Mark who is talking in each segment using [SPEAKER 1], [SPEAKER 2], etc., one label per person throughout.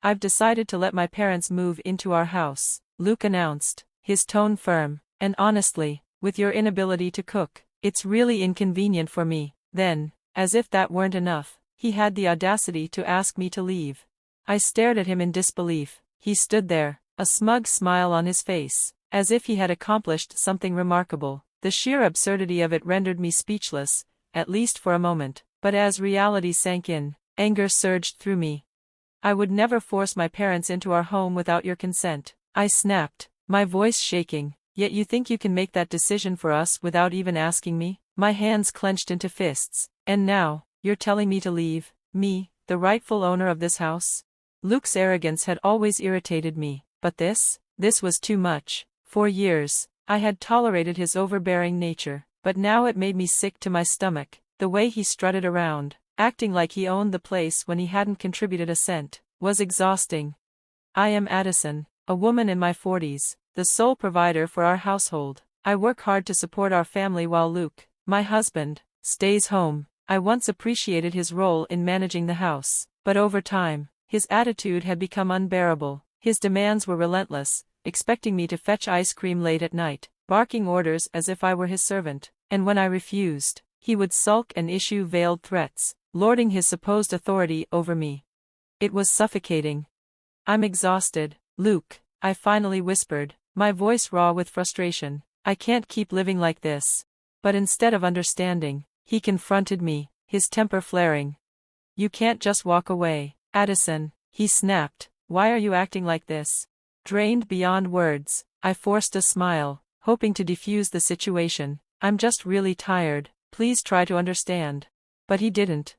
[SPEAKER 1] I've decided to let my parents move into our house, Luke announced, his tone firm. And honestly, with your inability to cook, it's really inconvenient for me. Then, as if that weren't enough, he had the audacity to ask me to leave. I stared at him in disbelief. He stood there, a smug smile on his face, as if he had accomplished something remarkable. The sheer absurdity of it rendered me speechless, at least for a moment, but as reality sank in, anger surged through me. I would never force my parents into our home without your consent, I snapped, my voice shaking. Yet you think you can make that decision for us without even asking me? My hands clenched into fists. And now, you're telling me to leave, me, the rightful owner of this house? Luke's arrogance had always irritated me, but this was too much. For years, I had tolerated his overbearing nature, but now it made me sick to my stomach. The way he strutted around, acting like he owned the place when he hadn't contributed a cent, was exhausting. I am Addison, a woman in my 40s. The sole provider for our household. I work hard to support our family while Luke, my husband, stays home. I once appreciated his role in managing the house, but over time, his attitude had become unbearable. His demands were relentless, expecting me to fetch ice cream late at night, barking orders as if I were his servant, and when I refused, he would sulk and issue veiled threats, lording his supposed authority over me. It was suffocating. I'm exhausted, Luke, I finally whispered, my voice raw with frustration. I can't keep living like this. But instead of understanding, he confronted me, his temper flaring. You can't just walk away, Addison, he snapped. Why are you acting like this? Drained beyond words, I forced a smile, hoping to defuse the situation. I'm just really tired, please try to understand. But he didn't.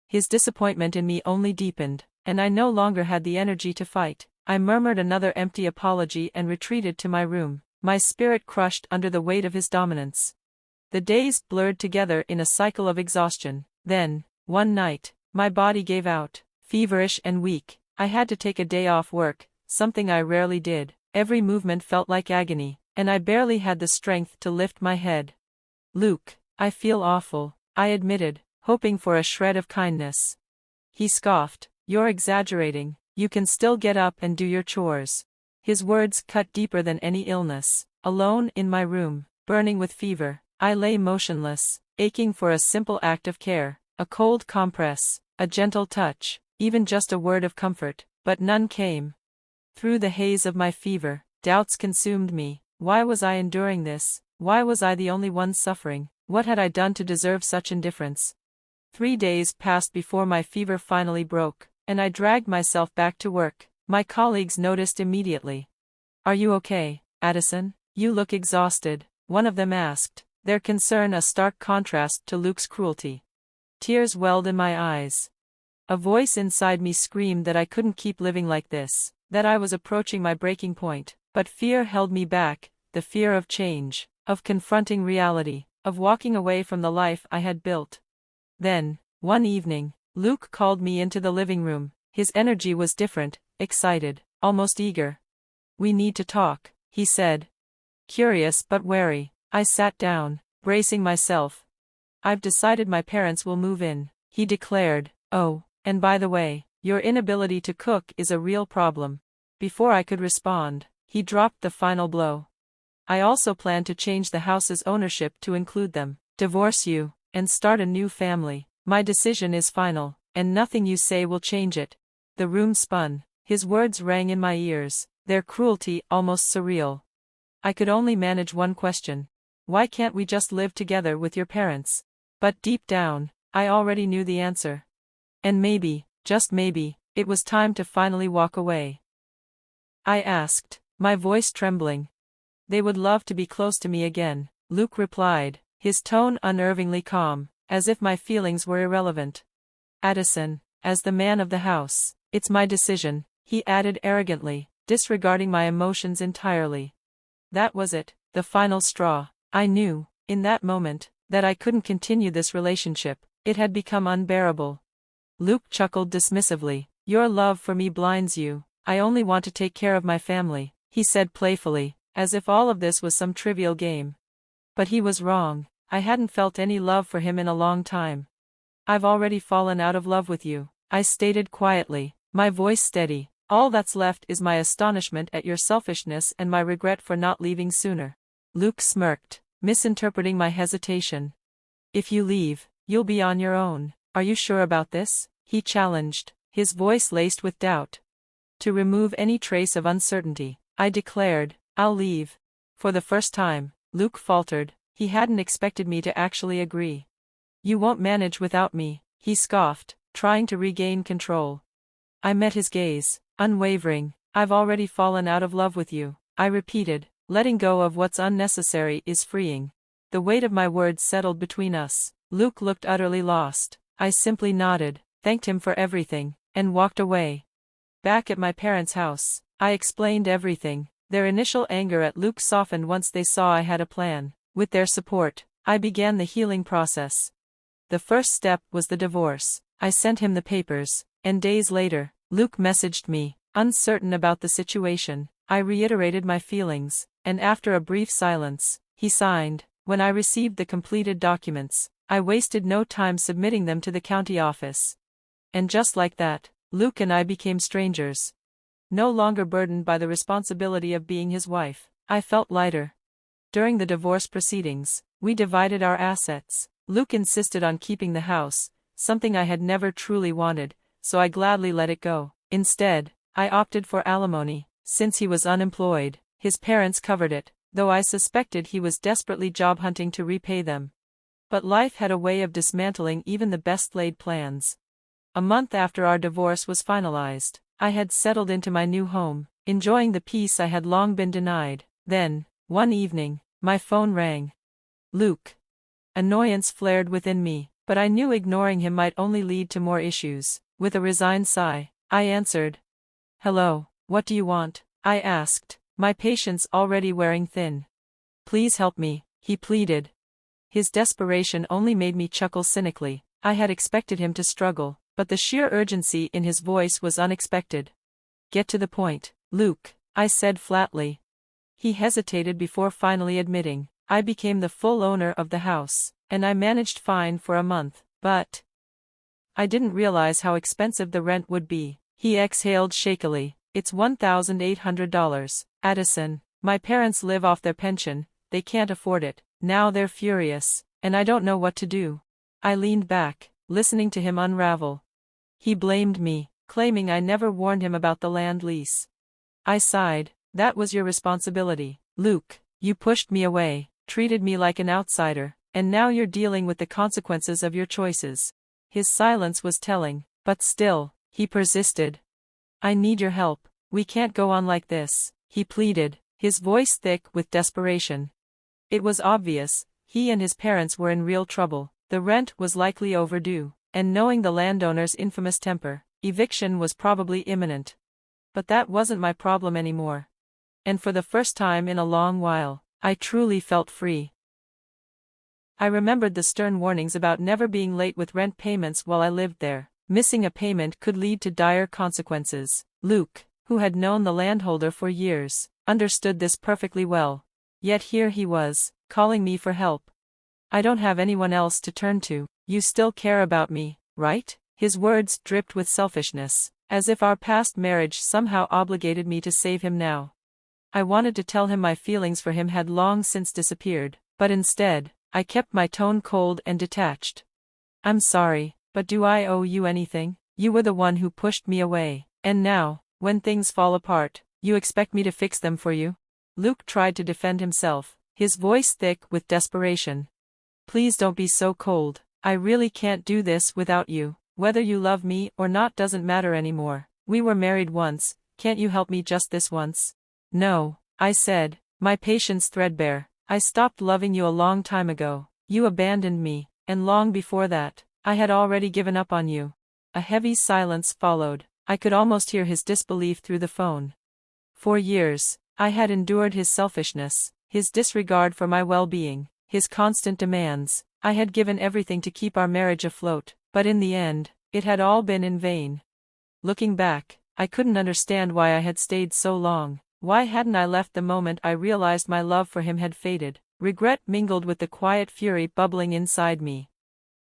[SPEAKER 1] His disappointment in me only deepened, and I no longer had the energy to fight. I murmured another empty apology and retreated to my room, my spirit crushed under the weight of his dominance. The days blurred together in a cycle of exhaustion. Then, one night, my body gave out, feverish and weak. I had to take a day off work, something I rarely did. Every movement felt like agony, and I barely had the strength to lift my head. Luke, I feel awful, I admitted, hoping for a shred of kindness. He scoffed, you're exaggerating. You can still get up and do your chores. His words cut deeper than any illness. Alone in my room, burning with fever, I lay motionless, aching for a simple act of care, a cold compress, a gentle touch, even just a word of comfort, but none came. Through the haze of my fever, doubts consumed me. Why was I enduring this? Why was I the only one suffering? What had I done to deserve such indifference? 3 days passed before my fever finally broke, and I dragged myself back to work. My colleagues noticed immediately. Are you okay, Addison? You look exhausted, one of them asked, their concern a stark contrast to Luke's cruelty. Tears welled in my eyes. A voice inside me screamed that I couldn't keep living like this, that I was approaching my breaking point, but fear held me back, the fear of change, of confronting reality, of walking away from the life I had built. Then, one evening, Luke called me into the living room. His energy was different, excited, almost eager. We need to talk, he said. Curious but wary, I sat down, bracing myself. I've decided my parents will move in, he declared. Oh, and by the way, your inability to cook is a real problem. Before I could respond, he dropped the final blow. I also plan to change the house's ownership to include them, divorce you, and start a new family. My decision is final, and nothing you say will change it. The room spun. His words rang in my ears, their cruelty almost surreal. I could only manage one question. Why can't we just live together with your parents? But deep down, I already knew the answer. And maybe, just maybe, it was time to finally walk away. I asked, my voice trembling. They would love to be close to me again, Luke replied, his tone unnervingly calm, as if my feelings were irrelevant. Addison, as the man of the house, it's my decision, he added arrogantly, disregarding my emotions entirely. That was it, the final straw. I knew, in that moment, that I couldn't continue this relationship. It had become unbearable. Luke chuckled dismissively. Your love for me blinds you. I only want to take care of my family, he said playfully, as if all of this was some trivial game. But he was wrong. I hadn't felt any love for him in a long time. I've already fallen out of love with you, I stated quietly, my voice steady. All that's left is my astonishment at your selfishness and my regret for not leaving sooner." Luke smirked, misinterpreting my hesitation. "If you leave, you'll be on your own. Are you sure about this?" he challenged, his voice laced with doubt. To remove any trace of uncertainty, I declared, "I'll leave." For the first time, Luke faltered. He hadn't expected me to actually agree. "You won't manage without me," he scoffed, trying to regain control. I met his gaze, unwavering. "I've already fallen out of love with you," I repeated. "Letting go of what's unnecessary is freeing." The weight of my words settled between us. Luke looked utterly lost. I simply nodded, thanked him for everything, and walked away. Back at my parents' house, I explained everything. Their initial anger at Luke softened once they saw I had a plan. With their support, I began the healing process. The first step was the divorce. I sent him the papers, and days later, Luke messaged me, uncertain about the situation. I reiterated my feelings, and after a brief silence, he signed. When I received the completed documents, I wasted no time submitting them to the county office. And just like that, Luke and I became strangers. No longer burdened by the responsibility of being his wife, I felt lighter. During the divorce proceedings, we divided our assets. Luke insisted on keeping the house, something I had never truly wanted, so I gladly let it go. Instead, I opted for alimony. Since he was unemployed, his parents covered it, though I suspected he was desperately job hunting to repay them. But life had a way of dismantling even the best-laid plans. A month after our divorce was finalized, I had settled into my new home, enjoying the peace I had long been denied. Then, one evening, my phone rang. Luke. Annoyance flared within me, but I knew ignoring him might only lead to more issues. With a resigned sigh, I answered. "Hello, what do you want?" I asked, my patience already wearing thin. "Please help me," he pleaded. His desperation only made me chuckle cynically. I had expected him to struggle, but the sheer urgency in his voice was unexpected. "Get to the point, Luke," I said flatly. He hesitated before finally admitting. "I became the full owner of the house, and I managed fine for a month, but I didn't realize how expensive the rent would be." He exhaled shakily. "It's $1,800, Addison. My parents live off their pension, they can't afford it. Now they're furious, and I don't know what to do." I leaned back, listening to him unravel. He blamed me, claiming I never warned him about the land lease. I sighed. "That was your responsibility, Luke. You pushed me away, treated me like an outsider, and now you're dealing with the consequences of your choices." His silence was telling, but still, he persisted. "I need your help. We can't go on like this," he pleaded, his voice thick with desperation. It was obvious, he and his parents were in real trouble. The rent was likely overdue, and knowing the landowner's infamous temper, eviction was probably imminent. But that wasn't my problem anymore. And for the first time in a long while, I truly felt free. I remembered the stern warnings about never being late with rent payments while I lived there. Missing a payment could lead to dire consequences. Luke, who had known the landholder for years, understood this perfectly well. Yet here he was, calling me for help. "I don't have anyone else to turn to. You still care about me, right?" His words dripped with selfishness, as if our past marriage somehow obligated me to save him now. I wanted to tell him my feelings for him had long since disappeared, but instead, I kept my tone cold and detached. "I'm sorry, but do I owe you anything? You were the one who pushed me away, and now, when things fall apart, you expect me to fix them for you?" Luke tried to defend himself, his voice thick with desperation. "Please don't be so cold. I really can't do this without you. Whether you love me or not doesn't matter anymore. We were married once, can't you help me just this once?" "No," I said, my patience threadbare. "I stopped loving you a long time ago. You abandoned me, and long before that, I had already given up on you." A heavy silence followed. I could almost hear his disbelief through the phone. For years, I had endured his selfishness, his disregard for my well-being, his constant demands. I had given everything to keep our marriage afloat, but in the end, it had all been in vain. Looking back, I couldn't understand why I had stayed so long. Why hadn't I left the moment I realized my love for him had faded? Regret mingled with the quiet fury bubbling inside me.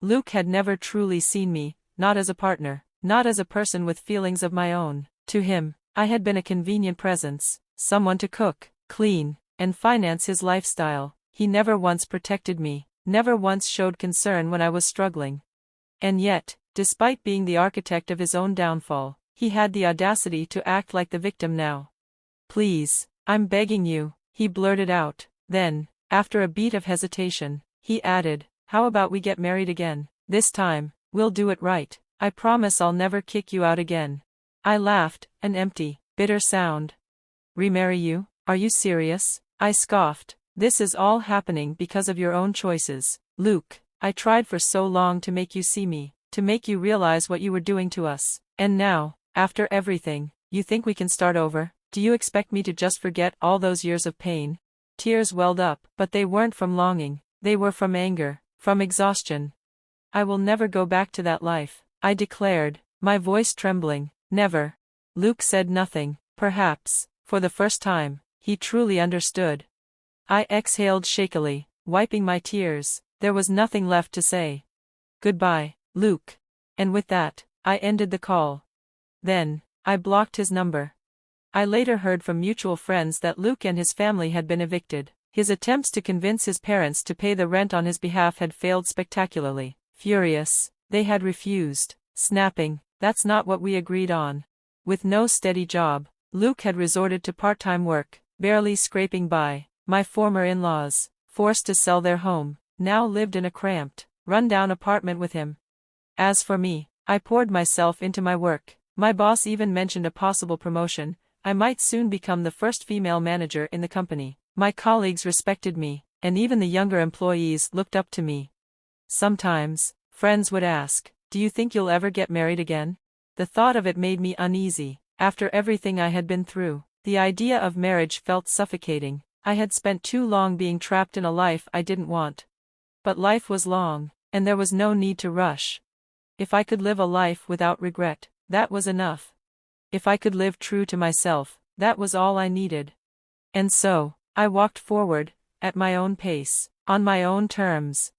[SPEAKER 1] Luke had never truly seen me, not as a partner, not as a person with feelings of my own. To him, I had been a convenient presence, someone to cook, clean, and finance his lifestyle. He never once protected me, never once showed concern when I was struggling. And yet, despite being the architect of his own downfall, he had the audacity to act like the victim now. "Please, I'm begging you," he blurted out. Then, after a beat of hesitation, he added, "How about we get married again? This time, we'll do it right. I promise I'll never kick you out again." I laughed, an empty, bitter sound. "Remarry you? Are you serious?" I scoffed. "This is all happening because of your own choices, Luke. I tried for so long to make you see me, to make you realize what you were doing to us. And now, after everything, you think we can start over? Do you expect me to just forget all those years of pain?" Tears welled up, but they weren't from longing, they were from anger, from exhaustion. "I will never go back to that life," I declared, my voice trembling. "Never." Luke said nothing. Perhaps, for the first time, he truly understood. I exhaled shakily, wiping my tears. There was nothing left to say. "Goodbye, Luke." And with that, I ended the call. Then, I blocked his number. I later heard from mutual friends that Luke and his family had been evicted. His attempts to convince his parents to pay the rent on his behalf had failed spectacularly. Furious, they had refused, snapping, "That's not what we agreed on." With no steady job, Luke had resorted to part-time work, barely scraping by. My former in-laws, forced to sell their home, now lived in a cramped, run-down apartment with him. As for me, I poured myself into my work. My boss even mentioned a possible promotion. I might soon become the first female manager in the company. My colleagues respected me, and even the younger employees looked up to me. Sometimes, friends would ask, "Do you think you'll ever get married again?" The thought of it made me uneasy. After everything I had been through, the idea of marriage felt suffocating. I had spent too long being trapped in a life I didn't want. But life was long, and there was no need to rush. If I could live a life without regret, that was enough. If I could live true to myself, that was all I needed. And so, I walked forward, at my own pace, on my own terms.